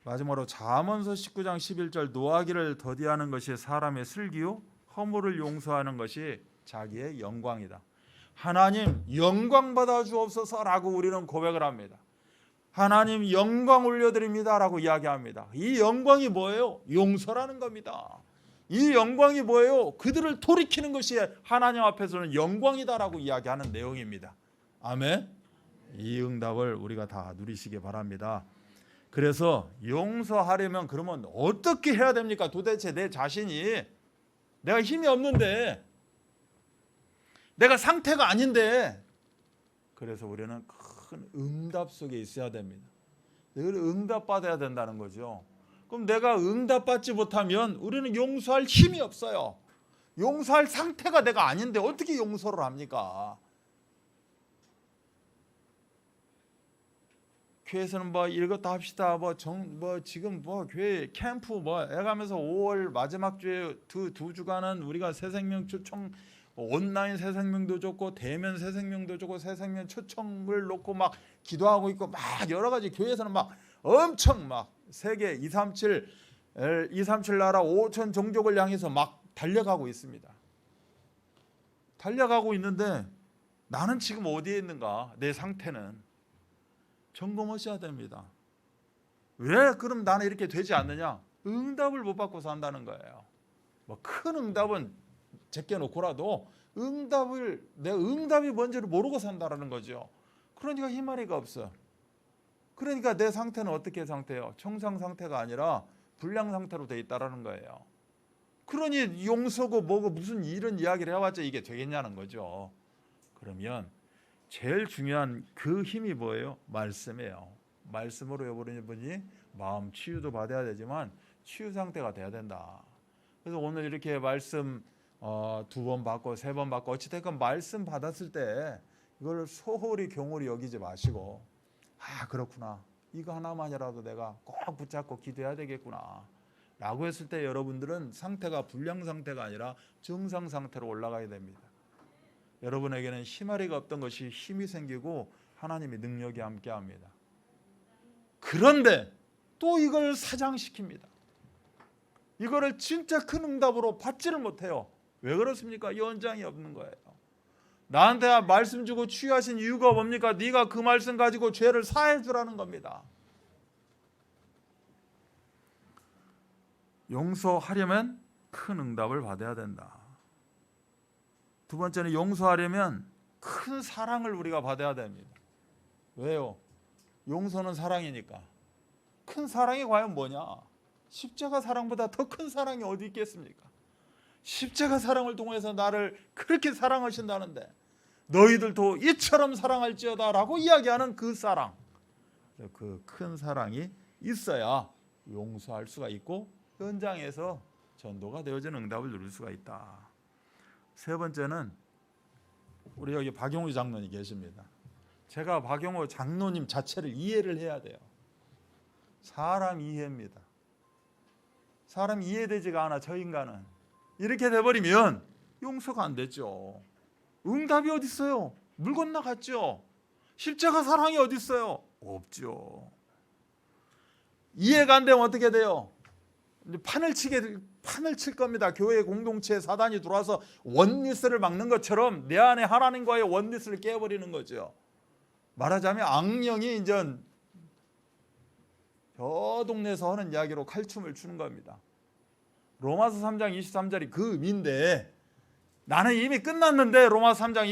마지막으로 잠언서 19장 11절 노하기를 더디하는 것이 사람의 슬기요 허물을 용서하는 것이 자기의 영광이다. 하나님 영광 받아 주옵소서라고 우리는 고백을 합니다. 하나님 영광 올려드립니다라고 이야기합니다. 이 영광이 뭐예요? 용서라는 겁니다. 이 영광이 뭐예요? 그들을 돌이키는 것이 하나님 앞에서는 영광이다라고 이야기하는 내용입니다. 아멘. 이 응답을 우리가 다 누리시기 바랍니다. 그래서 용서하려면 그러면 어떻게 해야 됩니까? 도대체 내 자신이, 내가 힘이 없는데, 내가 상태가 아닌데, 그래서 우리는 큰 응답 속에 있어야 됩니다. 늘 응답받아야 된다는 거죠. 그럼 내가 응답받지 못하면 우리는 용서할 힘이 없어요. 용서할 상태가 내가 아닌데 어떻게 용서를 합니까? 교회에서는 뭐 이것도 합시다. 지금 교회 캠프 해가면서 5월 마지막 주에 두 주간은 우리가 새생명 초청 온라인 새생명도 좋고 대면 새생명도 좋고 새생명 초청을 놓고 막 기도하고 있고 막 여러 가지 교회에서는 막 엄청 막 세계 237 나라 5천 종족을 향해서 막 달려가고 있습니다. 달려가고 있는데 나는 지금 어디에 있는가? 내 상태는 점검하셔야 됩니다. 왜 그럼 나는 이렇게 되지 않느냐? 응답을 못 받고 산다는 거예요. 뭐 큰 응답은 제껴놓고라도 내 응답이 뭔지를 모르고 산다라는 거죠. 그러니까 희망이가 없어. 그러니까 내 상태는 어떻게 상태예요? 정상 상태가 아니라 불량 상태로 돼 있다라는 거예요. 그러니 용서고 뭐고 무슨 이런 이야기를 해봤자 이게 되겠냐는 거죠. 그러면 제일 중요한 그 힘이 뭐예요? 말씀이에요. 말씀으로 여러분이 마음 치유도 받아야 되지만 치유 상태가 돼야 된다. 그래서 오늘 이렇게 말씀 2번 받고 3번 받고 어찌됐건 말씀 받았을 때 이걸 소홀히 경홀히 여기지 마시고 그렇구나. 이거 하나만이라도 내가 꼭 붙잡고 기도해야 되겠구나. 라고 했을 때 여러분들은 상태가 불량 상태가 아니라 정상 상태로 올라가야 됩니다. 여러분에게는 희마리가 없던 것이 힘이 생기고 하나님의 능력이 함께합니다. 그런데 또 이걸 사장시킵니다. 이거를 진짜 큰 응답으로 받지를 못해요. 왜 그렇습니까? 연장이 없는 거예요. 나한테 말씀 주고 치유하신 이유가 뭡니까? 네가 그 말씀 가지고 죄를 사해 주라는 겁니다. 용서하려면 큰 응답을 받아야 된다. 두 번째는 용서하려면 큰 사랑을 우리가 받아야 됩니다. 왜요? 용서는 사랑이니까. 큰 사랑이 과연 뭐냐? 십자가 사랑보다 더 큰 사랑이 어디 있겠습니까? 십자가 사랑을 통해서 나를 그렇게 사랑하신다는데 너희들도 이처럼 사랑할지어다 라고 이야기하는 그 사랑, 그 큰 사랑이 있어야 용서할 수가 있고 현장에서 전도가 되어지는 응답을 누릴 수가 있다. 세 번째는 우리 여기 박용우 장로님 계십니다. 제가 박용우 장로님 자체를 이해를 해야 돼요. 사람 이해입니다. 사람 이해되지가 않아. 저 인간은 이렇게 돼버리면 용서가 안 되죠. 응답이 어디 있어요? 물 건너갔죠. 십자가 사랑이 어디 있어요? 없죠. 이해가 안 되면 어떻게 돼요? 판을 칠 겁니다. 교회 공동체에 사단이 들어와서 원리스를 막는 것처럼 내 안에 하나님과의 원리스를 깨버리는 거죠. 말하자면 악령이 이제 저 동네에서 하는 이야기로 칼춤을 추는 겁니다. 로마서 3장 23절이 그 의미인데 나는 이미 끝났는데 로마서 3장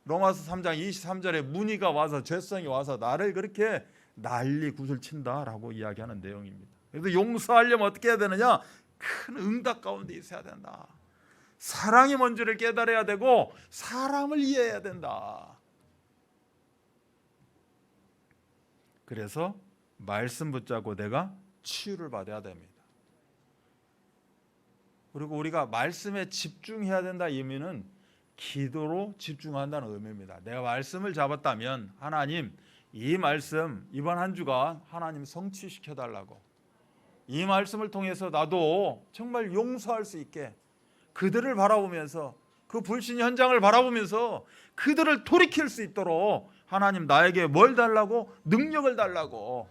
23절에 문의가 와서 죄성이 와서 나를 그렇게 난리 굿을 친다라고 이야기하는 내용입니다. 그래서 용서하려면 어떻게 해야 되느냐? 큰 응답 가운데 있어야 된다. 사랑이 뭔지를 깨달아야 되고 사람을 이해해야 된다. 그래서 말씀 붙잡고 내가 치유를 받아야 됩니다. 그리고 우리가 말씀에 집중해야 된다 의미는 기도로 집중한다는 의미입니다. 내가 말씀을 잡았다면 하나님 이 말씀 이번 한 주간 하나님 성취시켜 달라고, 이 말씀을 통해서 나도 정말 용서할 수 있게 그들을 바라보면서 그 불신 현장을 바라보면서 그들을 돌이킬 수 있도록 하나님 나에게 뭘 달라고? 능력을 달라고.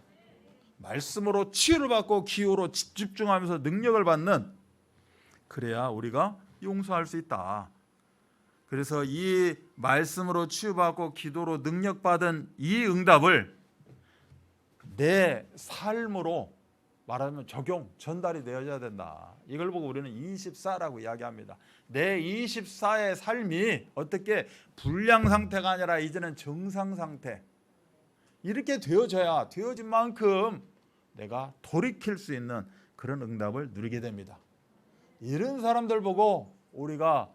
말씀으로 치유를 받고 기호로 집중하면서 능력을 받는, 그래야 우리가 용서할 수 있다. 그래서 이 말씀으로 치유받고 기도로 능력받은 이 응답을 내 삶으로 말하면 적용, 전달이 되어야 된다. 이걸 보고 우리는 24라고 이야기합니다. 내 24의 삶이 어떻게 불량 상태가 아니라 이제는 정상 상태, 이렇게 되어진 만큼 내가 돌이킬 수 있는 그런 응답을 누리게 됩니다. 이런 사람들 보고 우리가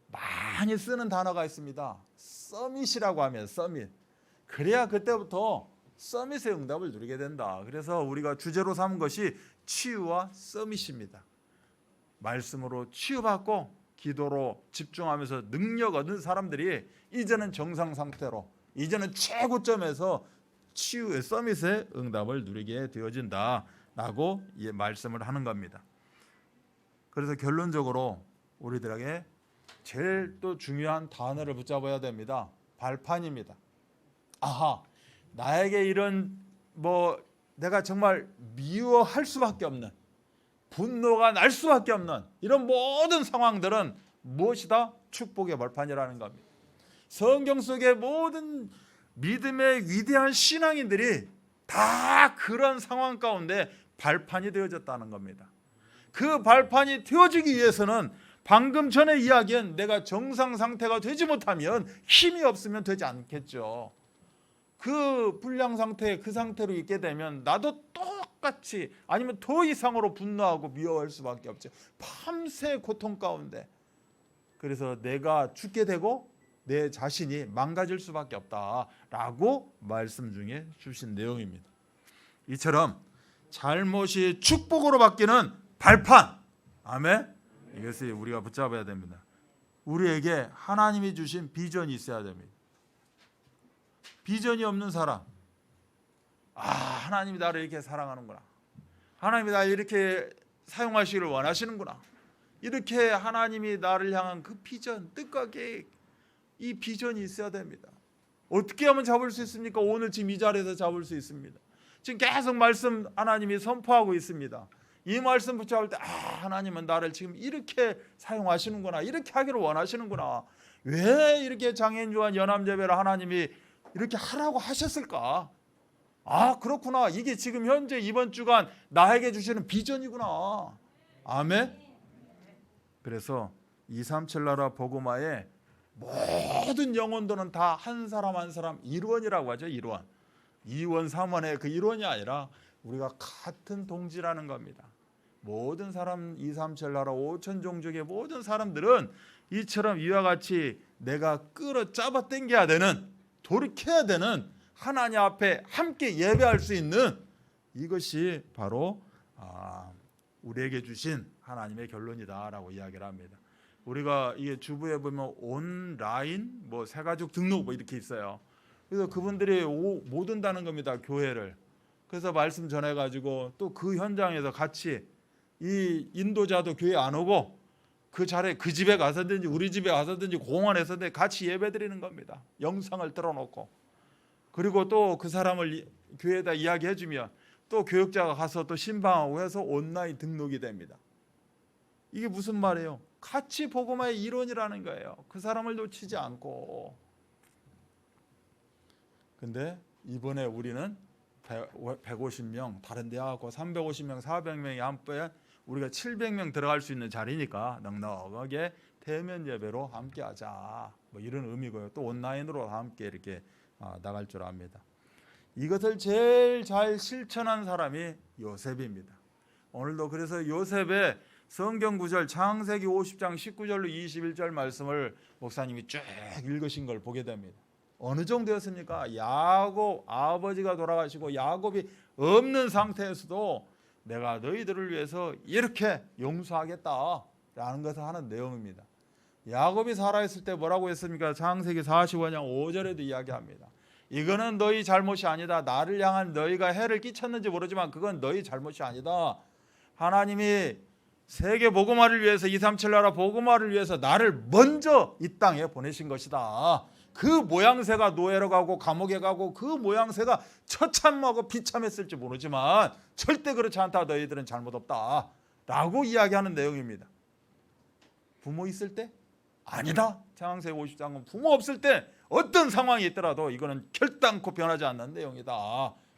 많이 쓰는 단어가 있습니다. 서밋이라고 하면 서밋. 그래야 그때부터 서밋의 응답을 누리게 된다. 그래서 우리가 주제로 삼은 것이 치유와 서밋입니다. 말씀으로 치유받고 기도로 집중하면서 능력 얻은 사람들이 이제는 정상 상태로, 이제는 최고점에서 치유의 서밋의 응답을 누리게 되어진다라고 말씀을 하는 겁니다. 그래서 결론적으로 우리들에게 제일 또 중요한 단어를 붙잡아야 됩니다. 발판입니다. 아하, 나에게 이런 내가 정말 미워할 수밖에 없는, 분노가 날 수밖에 없는 이런 모든 상황들은 무엇이다? 축복의 발판이라는 겁니다. 성경 속의 모든 믿음의 위대한 신앙인들이 다 그런 상황 가운데 발판이 되어졌다는 겁니다. 그 발판이 되어지기 위해서는 방금 전에 이야기한 내가 정상 상태가 되지 못하면 힘이 없으면 되지 않겠죠. 그 불량 상태, 그 상태로 있게 되면 나도 똑같이 아니면 더 이상으로 분노하고 미워할 수밖에 없죠. 밤새 고통 가운데. 그래서 내가 죽게 되고 내 자신이 망가질 수밖에 없다라고 말씀 중에 주신 내용입니다. 이처럼 잘못이 축복으로 바뀌는 발판, 아멘. 이것을 우리가 붙잡아야 됩니다. 우리에게 하나님이 주신 비전이 있어야 됩니다. 비전이 없는 사람, 하나님이 나를 이렇게 사랑하는구나, 하나님이 나를 이렇게 사용하시기를 원하시는구나, 이렇게 하나님이 나를 향한 그 비전, 뜻과 계획, 이 비전이 있어야 됩니다. 어떻게 하면 잡을 수 있습니까? 오늘 지금 이 자리에서 잡을 수 있습니다. 지금 계속 말씀 하나님이 선포하고 있습니다. 이 말씀 붙잡을 때 하나님은 나를 지금 이렇게 사용하시는구나, 이렇게 하기를 원하시는구나, 왜 이렇게 장애인 요한 연합예배를 하나님이 이렇게 하라고 하셨을까? 그렇구나, 이게 지금 현재 이번 주간 나에게 주시는 비전이구나. 아멘. 그래서 237 나라 복음화의 모든 영혼들은 다 한 사람 한 사람 일원이라고 하죠. 일원. 2원 3원의 그 일원이 아니라 우리가 같은 동지라는 겁니다. 모든 사람 237 나라 5천 종족의 모든 사람들은 이처럼 이와 같이 내가 끌어 잡아 당겨야 되는, 돌이켜야 되는, 하나님 앞에 함께 예배할 수 있는, 이것이 바로 우리에게 주신 하나님의 결론이다라고 이야기를 합니다. 우리가 이게 주부에 보면 온라인 새가족 등록 이렇게 있어요. 그래서 그분들이 못 온다는 겁니다, 교회를. 그래서 말씀 전해가지고 또 그 현장에서 같이 이 인도자도 교회 안 오고 그 자리에 그 집에 가서든지 우리 집에 가서든지 공원에서든지 같이 예배드리는 겁니다. 영상을 틀어놓고. 그리고 또 그 사람을 교회에다 이야기해주면 또 교육자가 가서 또 신방하고 해서 온라인 등록이 됩니다. 이게 무슨 말이에요? 같이 복음화의 일원이라는 거예요. 그 사람을 놓치지 않고. 근데 이번에 우리는 150명 다른 데하고 350명 400명이 한번 우리가 700명 들어갈 수 있는 자리니까 넉넉하게 대면 예배로 함께 하자, 이런 의미고요. 또 온라인으로 함께 이렇게 나갈 줄 압니다. 이것을 제일 잘 실천한 사람이 요셉입니다. 오늘도 그래서 요셉의 성경 구절 창세기 50장 19절로 21절 말씀을 목사님이 쭉 읽으신 걸 보게 됩니다. 어느 정도였습니까? 야곱 아버지가 돌아가시고 야곱이 없는 상태에서도 내가 너희들을 위해서 이렇게 용서하겠다라는 것을 하는 내용입니다. 야곱이 살아있을 때 뭐라고 했습니까? 창세기 45장 5절에도 이야기합니다. 이거는 너희 잘못이 아니다. 나를 향한 너희가 해를 끼쳤는지 모르지만 그건 너희 잘못이 아니다. 하나님이 세계 복음화를 위해서 237 나라 복음화를 위해서 나를 먼저 이 땅에 보내신 것이다. 그 모양새가 노예로 가고 감옥에 가고 그 모양새가 처참하고 비참했을지 모르지만 절대 그렇지 않다. 너희들은 잘못 없다 라고 이야기하는 내용입니다. 부모 있을 때? 아니다. 창세기 50장은 부모 없을 때 어떤 상황이 있더라도 이거는 결단코 변하지 않는 내용이다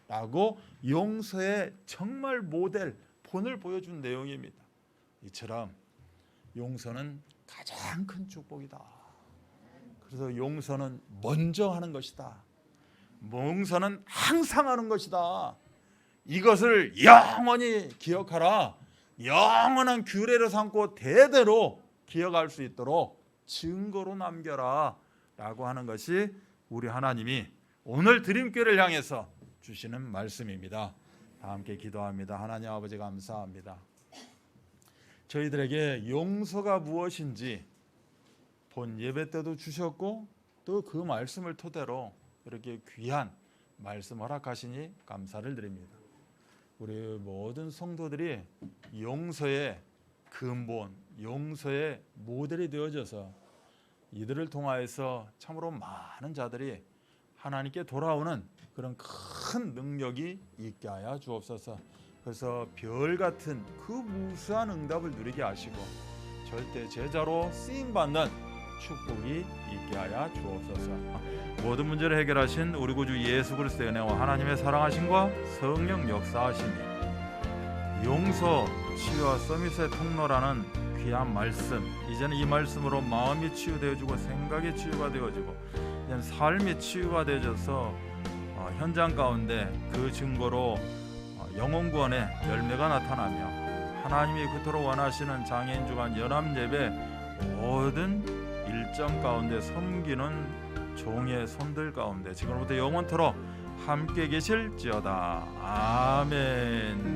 라고 용서의 정말 모델 본을 보여준 내용입니다. 이처럼 용서는 가장 큰 축복이다. 그래서 용서는 먼저 하는 것이다. 용서는 항상 하는 것이다. 이것을 영원히 기억하라. 영원한 규례를 삼고 대대로 기억할 수 있도록 증거로 남겨라 라고 하는 것이 우리 하나님이 오늘 드림교회를 향해서 주시는 말씀입니다. 다 함께 기도합니다. 하나님 아버지 감사합니다. 저희들에게 용서가 무엇인지 본 예배 때도 주셨고 또 그 말씀을 토대로 이렇게 귀한 말씀 허락하시니 감사를 드립니다. 우리 모든 성도들이 용서의 근본, 용서의 모델이 되어져서 이들을 통하여서 참으로 많은 자들이 하나님께 돌아오는 그런 큰 능력이 있게 하여 주옵소서. 그래서 별 같은 그 무수한 응답을 누리게 하시고 절대 제자로 쓰임 받는 축복이 있게 하여 주옵소서. 모든 문제를 해결하신 우리 구주 예수 그리스도의 은혜와 하나님의 사랑하심과 성령 역사하심이 용서, 치유와 서밋의 통로라는 귀한 말씀, 이제는 이 말씀으로 마음이 치유되어지고 생각이 치유가 되어지고 이제는 삶이 치유가 되어져서 현장 가운데 그 증거로 영혼 구원의 열매가 나타나며 하나님이 그토록 원하시는 장애인 주간 연합 예배 모든 일정 가운데 섬기는 종의 손들 가운데 지금부터 영원토록 함께 계실지어다. 아멘.